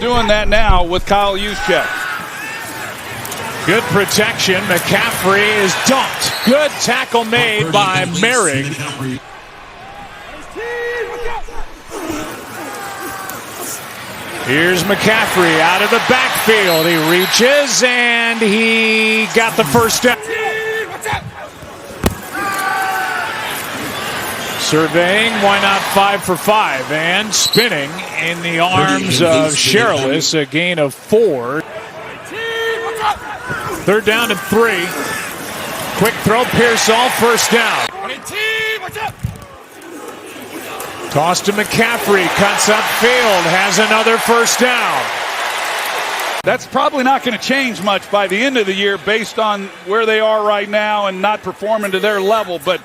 Doing that now with Kyle Juszczyk. Good protection. McCaffrey is dumped. Good tackle made by Merrick. Here's McCaffrey out of the backfield. He reaches and he got the first down. Surveying, why not 5 for 5? And spinning in the arms of Sherrillis, a gain of 4. 3rd down and 3. Quick throw, Pearsall, first down. Toss to McCaffrey, cuts upfield, has another first down. That's probably not going to change much by the end of the year based on where they are right now and not performing to their level, but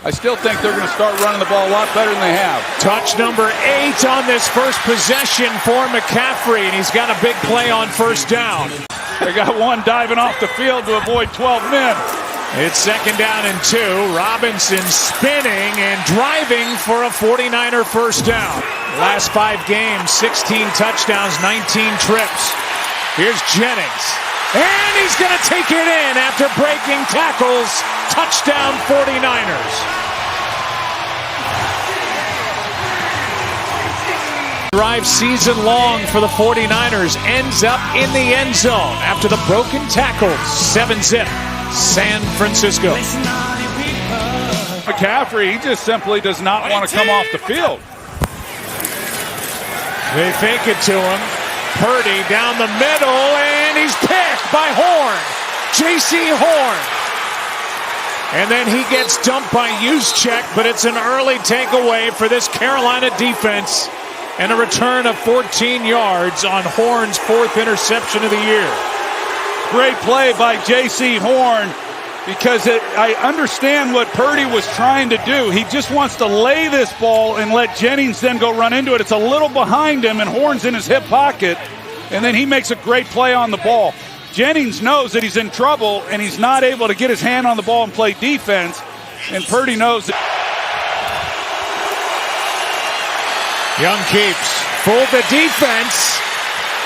I still think they're going to start running the ball a lot better than they have. Touch number 8 on this first possession for McCaffrey, and he's got a big play on first down. They got one diving off the field to avoid 12 men. It's 2nd down and 2. Robinson spinning and driving for a 49er first down. Last 5 games, 16 touchdowns, 19 trips. Here's Jennings. And he's going to take it in after breaking tackles. Touchdown 49ers. Drive season long for the 49ers ends up in the end zone after the broken tackles. 7-zip. San Francisco. McCaffrey, he just simply does not want to come off the field. They fake it to him. Purdy down the middle, and he's picked by Horn. J.C. Horn. And then he gets dumped by Juszczyk, but it's an early takeaway for this Carolina defense. And a return of 14 yards on Horn's 4th interception of the year. Great play by J.C. Horn because I understand what Purdy was trying to do. He just wants to lay this ball and let Jennings then go run into it. It's a little behind him, and Horn's in his hip pocket, and then he makes a great play on the ball. Jennings knows that he's in trouble, and he's not able to get his hand on the ball and play defense, and Purdy knows that. Young keeps. Fooled the defense.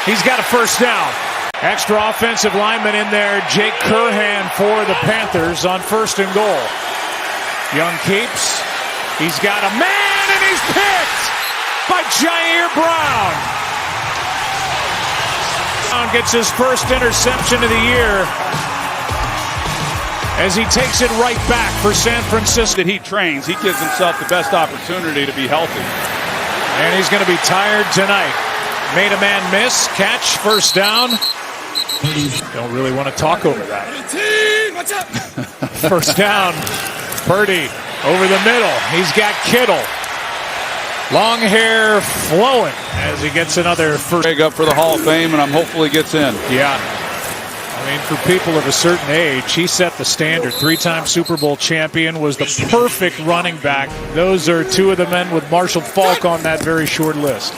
He's got a first down. Extra offensive lineman in there, Jake Curhan for the Panthers on 1st and goal. Young keeps. He's got a man, and he's picked by Jair Brown. Brown gets his first interception of the year as he takes it right back for San Francisco. That he trains, he gives himself the best opportunity to be healthy. And he's going to be tired tonight. Made a man miss, catch, first down. Don't really want to talk over that. First down. Purdy over the middle. He's got Kittle. Long hair flowing as he gets another first. Big up for the Hall of Fame, and I'm hopefully gets in. Yeah. I mean, for people of a certain age, he set the standard. 3-time Super Bowl champion, was the perfect running back. Those are 2 of the men with Marshall Faulk on that very short list.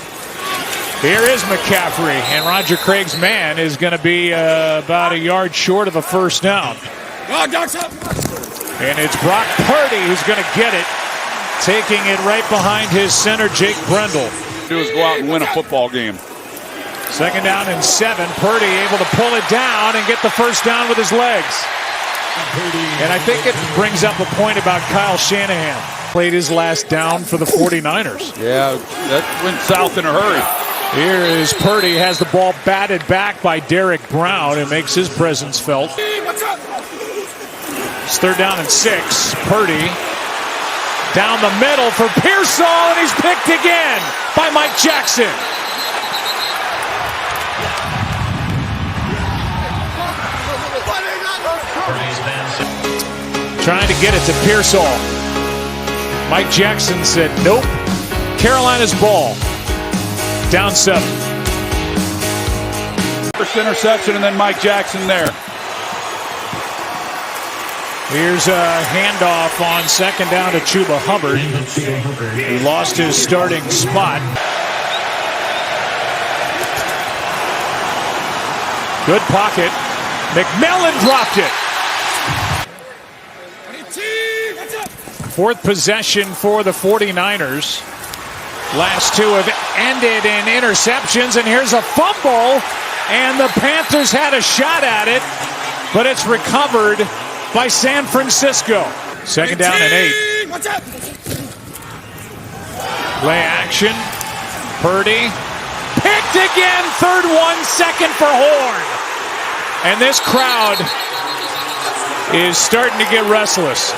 Here is McCaffrey, and Roger Craig's man is going to be about a yard short of a first down. And it's Brock Purdy who's going to get it, taking it right behind his center, Jake Brendel. Do is go out and win a football game. 2nd down and 7. Purdy able to pull it down and get the first down with his legs. And I think it brings up a point about Kyle Shanahan. Played his last down for the 49ers. Yeah, that went south in a hurry. Here is Purdy, has the ball batted back by Derek Brown and makes his presence felt. It's 3rd down and 6. Purdy down the middle for Pearsall, and he's picked again by Mike Jackson. Trying to get it to Pearsall. Mike Jackson said nope. Carolina's ball. Down 7. First interception, and then Mike Jackson there. Here's a handoff on 2nd down to Chuba Hubbard. He lost his starting spot. Good pocket. McMillan dropped it. 4th possession for the 49ers. Last 2 of it. ended in interceptions, and here's a fumble, and the Panthers had a shot at it, but it's recovered by San Francisco. Second down and 8. Watch out. Play action. Purdy. Picked again. 3rd1, second for Horn. And this crowd is starting to get restless.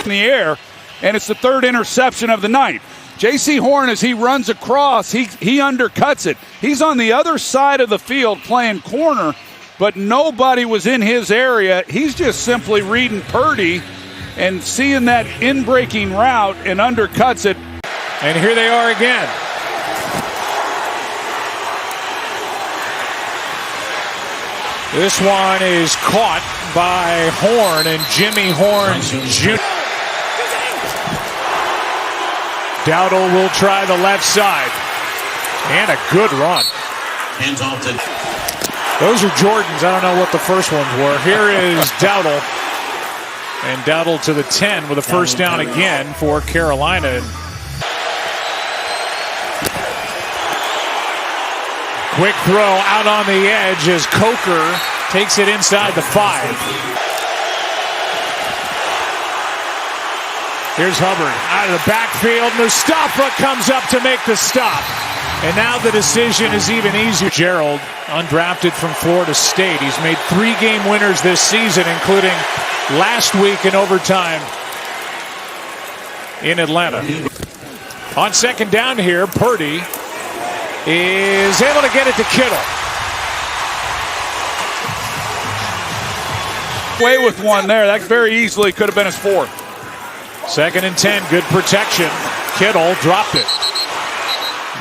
In the air, and it's the 3rd interception of the night. J.C. Horn, as he runs across, he undercuts it. He's on the other side of the field playing corner, but nobody was in his area. He's just simply reading Purdy and seeing that in-breaking route and undercuts it. And here they are again. This one is caught by Horn and Jimmy Horn Jr. Dowdle will try the left side. And a good run. Hands off to... Those are Jordans. I don't know what the first ones were. Here is Dowdle. And Dowdle to the 10 with a first down again for Carolina. Quick throw out on the edge as Coker takes it inside the 5. Here's Hubbard out of the backfield. Mustafa comes up to make the stop. And now the decision is even easier. Gerald, undrafted from Florida State. He's made 3 game winners this season, including last week in overtime in Atlanta. On second down here, Purdy is able to get it to Kittle. Away with one there. That very easily could have been his 4th. 2nd and 10, good protection. Kittle dropped it.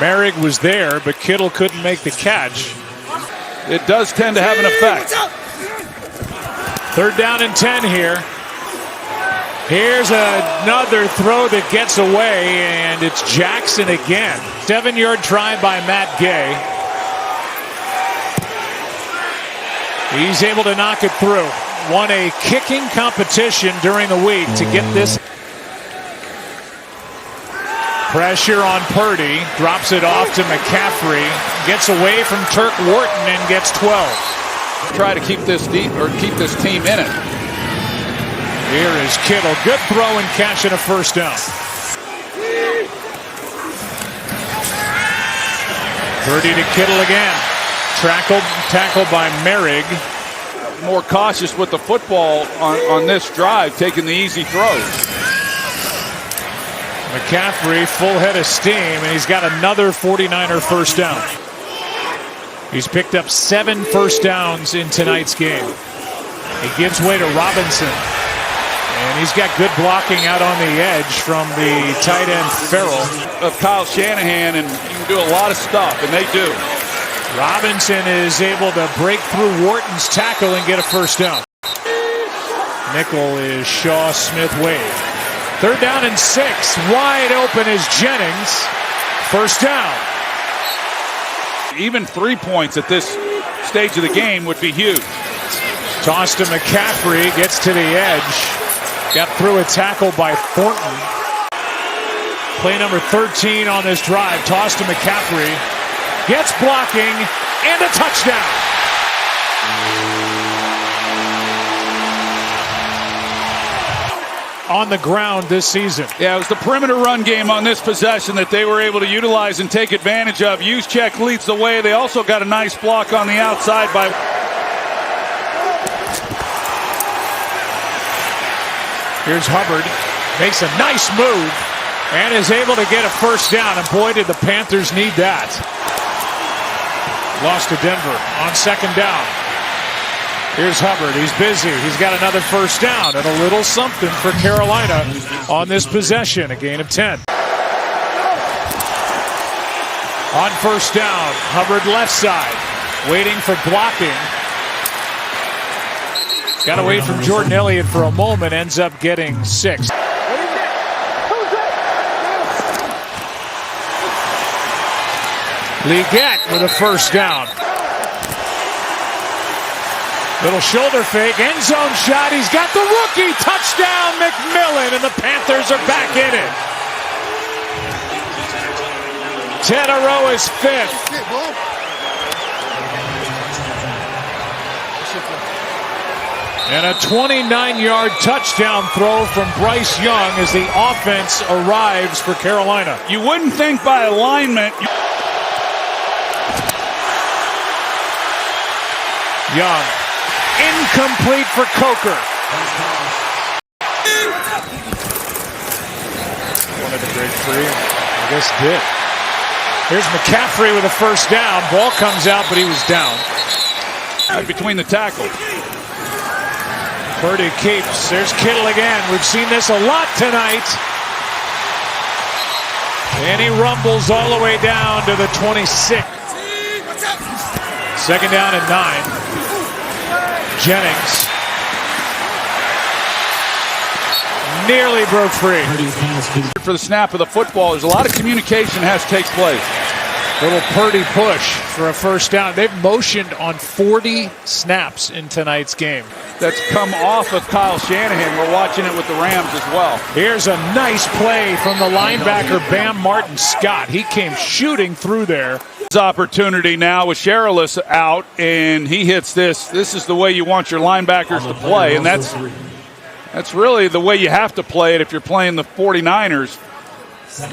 Merrick was there, but Kittle couldn't make the catch. It does tend to have an effect. 3rd down and 10 here. Here's another throw that gets away, and it's Jackson again. 7-yard try by Matt Gay. He's able to knock it through. Won a kicking competition during the week to get this. Pressure on Purdy. Drops it off to McCaffrey. Gets away from Turk Wharton and gets 12. Try to keep this deep or keep this team in it. Here is Kittle. Good throw and catch and a first down. Purdy to Kittle again. Tackled by Merrig. More cautious with the football on this drive, taking the easy throws. McCaffrey, full head of steam, and he's got another 49er first down. He's picked up 7 first downs in tonight's game. He gives way to Robinson. And he's got good blocking out on the edge from the tight end Farrell. Of Kyle Shanahan, and you can do a lot of stuff, and they do. Robinson is able to break through Wharton's tackle and get a first down. Nickel is Shaw Smith-Wade. 3rd down and 6. Wide open is Jennings. First down. Even 3 points at this stage of the game would be huge. Toss to McCaffrey. Gets to the edge. Got through a tackle by Thornton. Play number 13 on this drive. Toss to McCaffrey. Gets blocking and a touchdown. On the ground this season. Yeah, it was the perimeter run game on this possession that they were able to utilize and take advantage of. Juszczyk leads the way. They also got a nice block on the outside by... Here's Hubbard. Makes a nice move and is able to get a first down. And boy, did the Panthers need that. Lost to Denver on second down. Here's Hubbard. He's busy. He's got another first down and a little something for Carolina on this possession. A gain of 10. On first down, Hubbard left side. Waiting for blocking. Got away from Jordan Elliott for a moment. Ends up getting 6. Leggett with a first down. Little shoulder fake, end zone shot. He's got the rookie touchdown, McMillan, and the Panthers are back in it. Tetero is fifth. And a 29-yard touchdown throw from Bryce Young as the offense arrives for Carolina. You wouldn't think by alignment. Young, incomplete for Coker. Wanted to break free, I guess did. Here's McCaffrey with a first down. Ball comes out, but he was down. Right between the tackles. Purdy keeps. There's Kittle again. We've seen this a lot tonight. And he rumbles all the way down to the 26. Second down and 9. Jennings nearly broke free. For the snap of the football, there's a lot of communication has to take place. Little Purdy push for a first down. They've motioned on 40 snaps in tonight's game. That's come off of Kyle Shanahan. We're watching it with the Rams as well. Here's a nice play from the linebacker, Bam Martin Scott. He came shooting through there. His opportunity now with Sherilis out, and he hits this. This is the way you want your linebackers to play, and that's really the way you have to play it if you're playing the 49ers.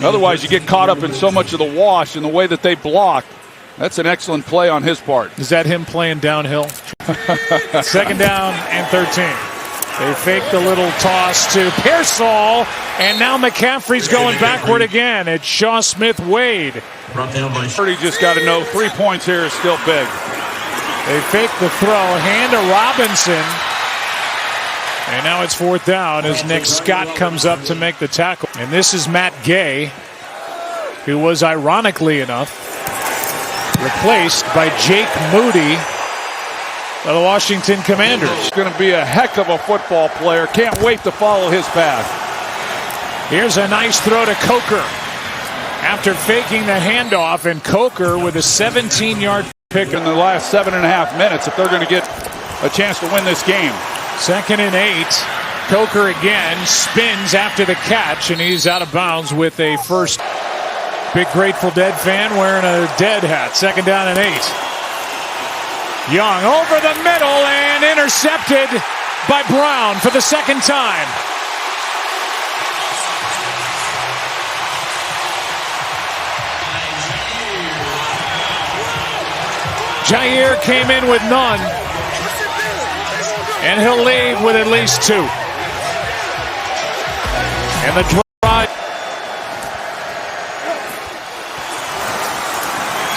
Otherwise, you get caught up in so much of the wash and the way that they block. That's an excellent play on his part. Is that him playing downhill? Second down and 13. They fake the little toss to Pearsall, and now McCaffrey's going backward again. It's Shaw Smith-Wade. Purdy just got to know 3 points here is still big. They fake the throw, hand to Robinson. And now it's fourth down as Nick Scott comes up to make the tackle. And this is Matt Gay, who was, ironically enough, replaced by Jake Moody of the Washington Commanders. He's going to be a heck of a football player. Can't wait to follow his path. Here's a nice throw to Coker after faking the handoff, and Coker with a 17-yard pick in the last 7.5 minutes if they're going to get a chance to win this game. Second and 8. Coker again spins after the catch, and he's out of bounds with a first. Big Grateful Dead fan wearing a Dead hat. Second down and 8. Young over the middle and intercepted by Brown for the second time. Jair came in with none. And he'll leave with at least 2. And the drive.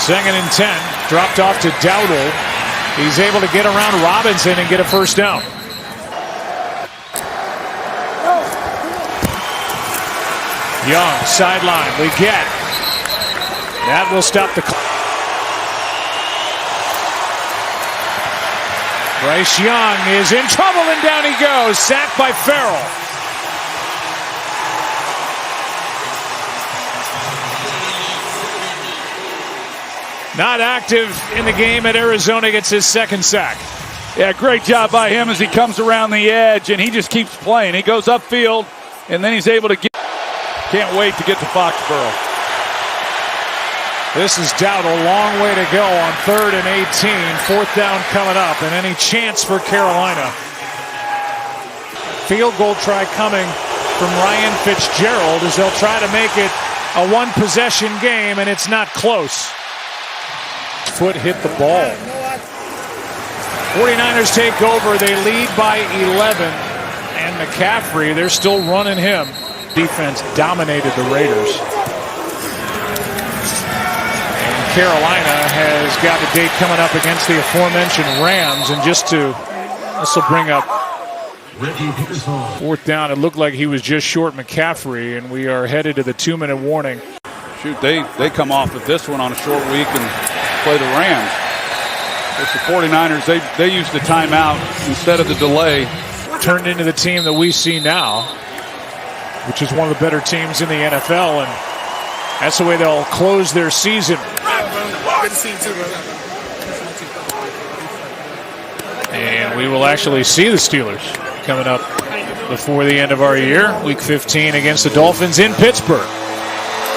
Second and 10. Dropped off to Dowdle. He's able to get around Robinson and get a first down. Young, sideline. We get. That will stop the clock. Bryce Young is in trouble, and down he goes. Sacked by Farrell. Not active in the game at Arizona, gets his second sack. Yeah, great job by him as he comes around the edge, and he just keeps playing. He goes upfield, and then he's able to get. Can't wait to get to Foxborough. This is Dowdle, long way to go on 3rd and 18. Fourth down coming up, and any chance for Carolina. Field goal try coming from Ryan Fitzgerald as they'll try to make it a one-possession game, and it's not close. Foot hit the ball. 49ers take over. They lead by 11. And McCaffrey, they're still running him. Defense dominated the Raiders. Carolina has got a date coming up against the aforementioned Rams, and just to this will bring up fourth down. It looked like he was just short McCaffrey, and we are headed to the 2-minute warning. Shoot, they come off of this one on a short week and play the Rams. It's the 49ers, they used the timeout instead of the delay. Turned into the team that we see now, which is one of the better teams in the NFL, and that's the way they'll close their season. And we will actually see the Steelers coming up before the end of our year. Week 15 against the Dolphins in Pittsburgh.